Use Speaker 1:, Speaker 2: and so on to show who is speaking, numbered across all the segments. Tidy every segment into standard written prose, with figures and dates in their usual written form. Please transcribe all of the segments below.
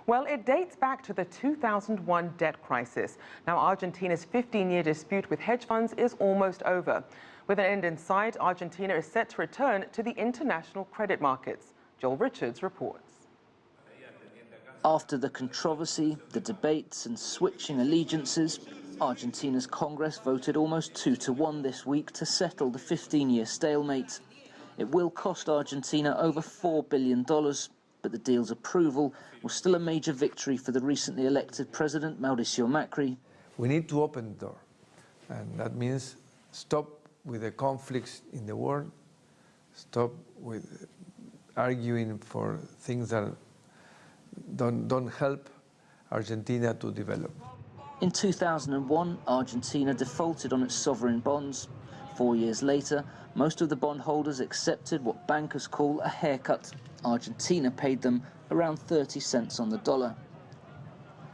Speaker 1: Well, it dates back to the 2001 debt crisis. Now, Argentina's 15-year dispute with hedge funds is almost over. With an end in sight, Argentina is set to return to the international credit markets. Joel Richards reports.
Speaker 2: After the controversy, the debates and switching allegiances, Argentina's Congress voted almost 2-1 this week to settle the 15-year stalemate. It will cost Argentina over $4 billion, but the deal's approval was still a major victory for the recently elected President Mauricio Macri.
Speaker 3: We need to open the door, and that means stop with the conflicts in the world, stop with arguing for things that don't help Argentina to develop.
Speaker 2: In 2001, Argentina defaulted on its sovereign bonds. 4 years later, most of the bondholders accepted what bankers call a haircut. Argentina paid them around 30 cents on the dollar.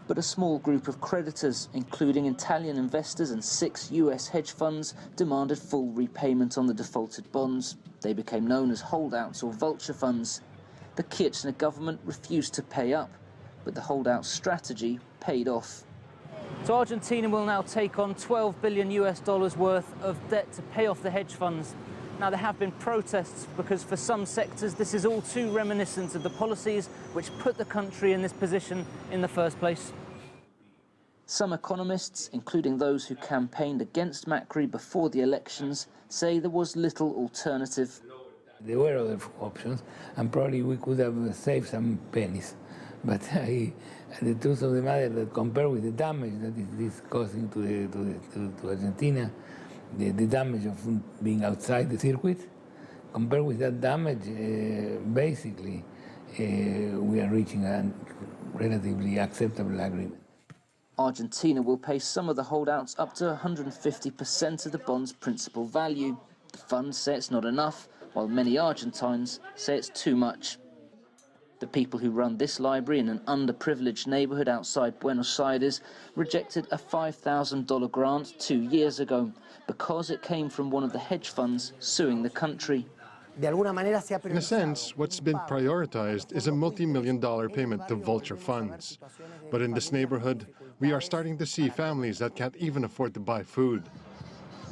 Speaker 2: But a small group of creditors, including Italian investors and 6 US hedge funds, demanded full repayment on the defaulted bonds. They became known as holdouts or vulture funds. The Kirchner government refused to pay up, but the holdout strategy paid off. So Argentina will now take on $12 billion worth of debt to pay off the hedge funds. Now, there have been protests because for some sectors this is all too reminiscent of the policies which put the country in this position in the first place. Some economists, including those who campaigned against Macri before the elections, say there was little alternative.
Speaker 4: There were other options, and probably we could have saved some pennies. But the truth of the matter is that compared with the damage that this is causing to Argentina, the damage of being outside the circuit, compared with that damage, basically, we are reaching a relatively acceptable agreement.
Speaker 2: Argentina will pay some of the holdouts up to 150% of the bond's principal value. The funds say it's not enough, while many Argentines say it's too much. The people who run this library in an underprivileged neighborhood outside Buenos Aires rejected a $5,000 grant 2 years ago because it came from one of the hedge funds suing the country.
Speaker 5: In a sense, what's been prioritized is a multi-million-dollar payment to vulture funds. But in this neighborhood, we are starting to see families that can't even afford to buy food.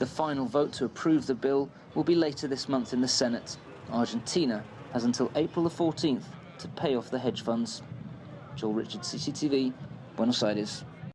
Speaker 2: The final vote to approve the bill will be later this month in the Senate. Argentina has until April the 14th to pay off the hedge funds. Joel Richards, CCTV, Buenos Aires.